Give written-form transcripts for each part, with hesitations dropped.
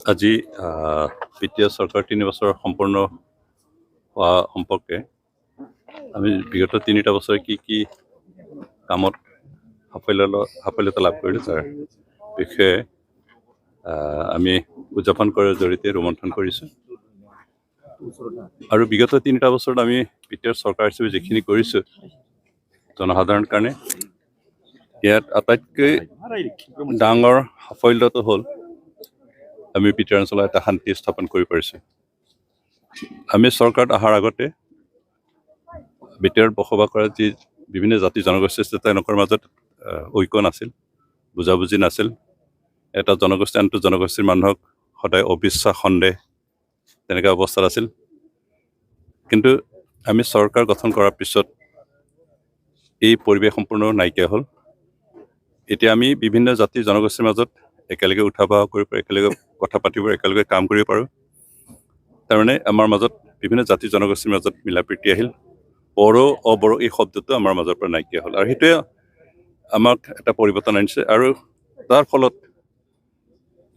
আজি বিত্তীয় চৰকাৰ 3 বছৰ সম্পূৰ্ণ হোৱা সম্পৰ্কে আমি বিগত 3টা বছৰে কি কামত সাফল্যতা লাভ কৰিলোঁ তাৰ বিষয়ে আমি উদযাপন কৰাৰ জৰিয়তে ৰোমন্থন কৰিছোঁ। আৰু বিগত 3টা বছৰত আমি বিত্তীয় চৰকাৰ হিচাপে যিখিনি কৰিছোঁ জনসাধাৰণৰ কাৰণে, ইয়াত আটাইতকৈ ডাঙৰ সাফল্যটো হ'ল আমি বিত্তীয় অঞ্চলত এটা শান্তি স্থাপন কৰি পাৰিছোঁ। আমি চৰকাৰত অহাৰ আগতে বিত্তীয়ত বসবাস কৰা যি বিভিন্ন জাতি জনগোষ্ঠী আছে তেওঁলোকৰ মাজত ঐক্য নাছিল, বুজাবুজি নাছিল। এটা জনগোষ্ঠী আনটো জনগোষ্ঠীৰ মানুহক সদায় অবিশ্বাস সন্দেহ তেনেকুৱা অৱস্থাত আছিল। কিন্তু আমি চৰকাৰ গঠন কৰাৰ পিছত এই পৰিৱেশ সম্পূৰ্ণ নাইকিয়া হ'ল। এতিয়া আমি বিভিন্ন জাতি জনগোষ্ঠীৰ মাজত একেলগে উঠা বহা কৰিব পাৰোঁ, একেলগে কথা পাতিব, একেলগে কাম কৰিব পাৰোঁ। তাৰমানে আমাৰ মাজত বিভিন্ন জাতি জনগোষ্ঠীৰ মাজত মিলা প্ৰীতি আহিল। বড়ো অবড়ো এই শব্দটো আমাৰ মাজৰ পৰা নাইকিয়া হ'ল, আৰু সেইটোৱে আমাক এটা পৰিৱৰ্তন আনিছে। আৰু তাৰ ফলত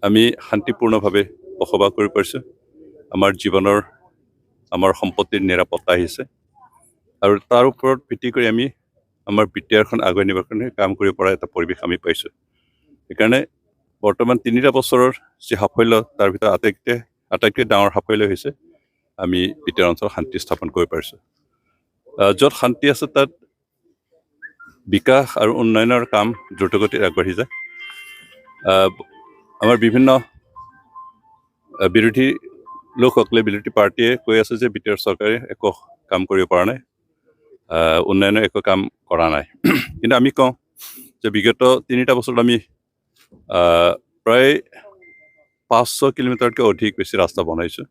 আমি শান্তিপূৰ্ণভাৱে বসবাস কৰিব পাৰিছোঁ। আমাৰ জীৱনৰ আমাৰ সম্পত্তিৰ নিৰাপত্তা আহিছে, আৰু তাৰ ওপৰত ভিত্তি কৰি আমি আমাৰ বিত্তীয়খন আগুৱাই নিবৰ কাৰণে কাম কৰিব পৰা এটা পৰিৱেশ আমি পাইছোঁ। সেইকাৰণে বৰ্তমান 3টা বছৰৰ যি সাফল্য তাৰ ভিতৰত আটাইতকৈ ডাঙৰ সাফল্য হৈছে আমি বিত্তীয় অঞ্চলত শান্তি স্থাপন কৰিব পাৰিছোঁ। য'ত শান্তি আছে তাত বিকাশ আৰু উন্নয়নৰ কাম দ্ৰুতগতিত আগবাঢ়ি যায়। আমাৰ বিভিন্ন বিৰোধী লোকসকলে, বিৰোধী পাৰ্টীয়ে কৈ আছে যে বিত্তীয় চৰকাৰে একো কাম কৰিব পৰা নাই, উন্নয়নৰ একো কাম কৰা নাই। কিন্তু আমি কওঁ যে বিগত 3টা বছৰত আমি প্ৰায় 500 কিলোমিটাৰতকৈ অধিক বেছি ৰাস্তা বনাইছোঁ।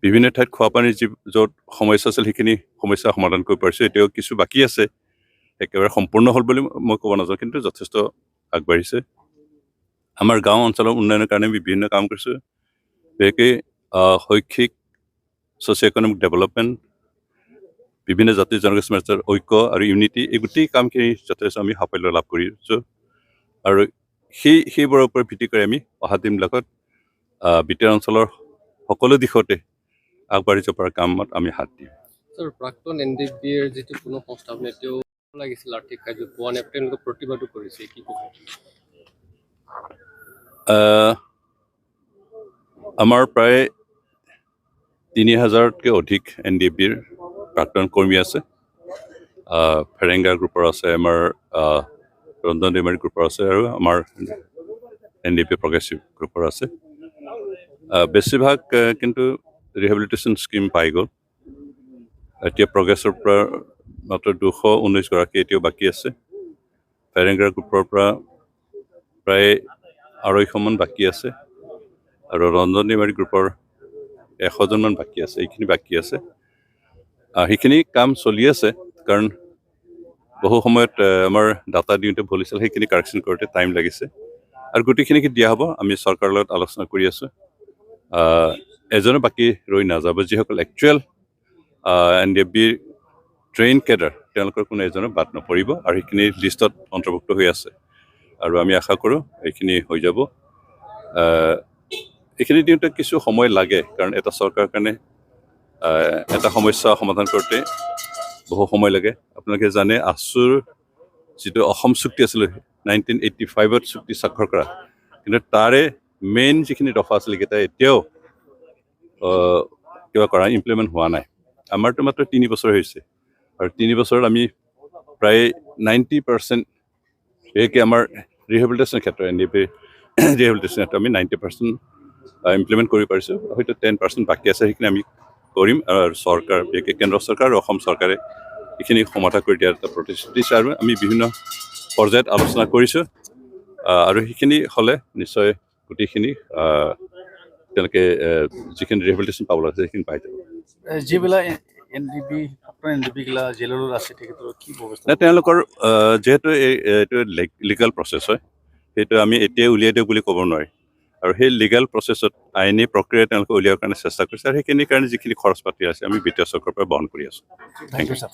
বিভিন্ন ঠাইত খোৱাপানীৰ য'ত সমস্যা আছিল সেইখিনি সমস্যা সমাধান কৰিব পাৰিছোঁ। এতিয়াও কিছু বাকী আছে, একেবাৰে সম্পূৰ্ণ হ'ল বুলি মই ক'ব নাযাওঁ, কিন্তু যথেষ্ট আগবাঢ়িছে। আমাৰ গাঁও অঞ্চলৰ উন্নয়নৰ কাৰণে আমি বিভিন্ন কাম কৰিছোঁ। বিশেষকৈ শৈক্ষিক ছ'চিঅ' ইকনমিক ডেভেলপমেণ্ট, বিভিন্ন জাতি জনগোষ্ঠীৰ মাজৰ ঐক্য আৰু ইউনিটি, এই গোটেই কামখিনি যথেষ্ট আমি সাফল্য লাভ কৰিছোঁ। আৰু সেইবোৰৰ ওপৰত ভিত্তি কৰি আমি অহা দিনবিলাকত বিত্তীয় অঞ্চলৰ সকলো দিশতে আগবাঢ়ি যাব পৰা কামত আমি হাত দিম। প্ৰাক্তন NDBৰ যিটো কোনো সংস্থাপন এতিয়াও লাগিছিল আৰ্থিক কাৰ্য পোৱা নাই, তেওঁলোকে প্ৰতিবাদো কৰিছে, কি ক'ব? আমাৰ প্ৰায় 3000তকৈ অধিক NDBৰ প্ৰাক্তন কৰ্মী আছে। ফেৰেংগা গ্ৰুপৰ আছে, আমাৰ ৰঞ্জন ডিমাৰী গ্ৰুপৰ আছে, আৰু আমাৰ NDB প্ৰগ্ৰেছিভ গ্ৰুপৰ আছে। বেছিভাগ কিন্তু ৰিহেবিলিটেশ্যন স্কিম পাই গ'ল। এতিয়া প্ৰগ্ৰেছৰ পৰা মাত্ৰ 219 গৰাকী এতিয়াও বাকী আছে। ফেৰেংগা গ্ৰুপৰ পৰা প্ৰায় 250মান বাকী আছে, আৰু ৰঞ্জন ডিমাৰী গ্ৰুপৰ 100জনমান বাকী আছে। এইখিনি বাকী আছে, সেইখিনি কাম চলি আছে। কাৰণ বহু সময়ত আমাৰ ডাটা দিওঁতে ভুল হৈছিল, সেইখিনি কাৰেকশ্যন কৰোঁতে টাইম লাগিছে, আৰু গোটেইখিনিকে দিয়া হ'ব। আমি চৰকাৰৰ লগত আলোচনা কৰি আছোঁ। এজনো বাকী ৰৈ নাযাব। যিসকল একচুৱেল NDBৰ ট্ৰেইন কেডাৰ, তেওঁলোকৰ কোনো এজনো বাদ নপৰিব, আৰু সেইখিনি লিষ্টত অন্তৰ্ভুক্ত হৈ আছে, আৰু আমি আশা কৰোঁ এইখিনি হৈ যাব। এইখিনি দিওঁতে কিছু সময় লাগে, কাৰণ এটা চৰকাৰৰ কাৰণে এটা সমস্যা সমাধান কৰোঁতে বহু সময় লাগে। আপোনালোকে জানে, আছুৰ যিটো অসম চুক্তি আছিলে 1985ত চুক্তি স্বাক্ষৰ কৰা, কিন্তু তাৰে মেইন যিখিনি দফা আছিলে সেইকেইটা এতিয়াও কিবা কৰা ইমপ্লিমেণ্ট হোৱা নাই। আমাৰতো মাত্ৰ 3 বছৰ হৈছে, আৰু 3 বছৰত আমি প্ৰায় 90% বিশেষকৈ আমাৰ ৰিহেবিলিটেশ্যনৰ ক্ষেত্ৰত NDB ৰিহেবিলিটেশ্যনৰ ক্ষেত্ৰত আমি 90% ইমপ্লিমেণ্ট কৰিব পাৰিছোঁ। হয়তো 10% বাকী আছে, সেইখিনি আমি কৰিম। আৰু চৰকাৰ, বিশেষকৈ কেন্দ্ৰ চৰকাৰ আৰু অসম চৰকাৰে এইখিনি সমাধা কৰি দিয়াৰ এটা প্ৰতিশ্ৰুতি দিছে, আৰু আমি বিভিন্ন পৰ্যায়ত আলোচনা কৰিছোঁ। আৰু সেইখিনি হ'লে নিশ্চয় গোটেইখিনি তেওঁলোকে যিখিনি ৰিহেবিলিটেশ্যন পাব লাগে সেইখিনি পাই যাব। যিবিলাক NDB গিলা জেলত আছে, তেখেতৰ কি ব্যৱস্থা? তেওঁলোকৰ যিহেতু এইটো লিগেল প্ৰচেছ হয়, সেইটো আমি এতিয়াই উলিয়াই দিওঁ বুলি ক'ব নোৱাৰি। আৰু সেই লিগেল প্ৰচেছত আইনী প্ৰক্ৰিয়াই তেওঁলোকে উলিয়াবৰ কাৰণে চেষ্টা কৰিছে, আৰু সেইখিনিৰ কাৰণে যিখিনি খৰচ পাতি আছে আমি বিত্তীয় চৰকাৰৰ পৰা বহন কৰি আছোঁ। Thank you sir.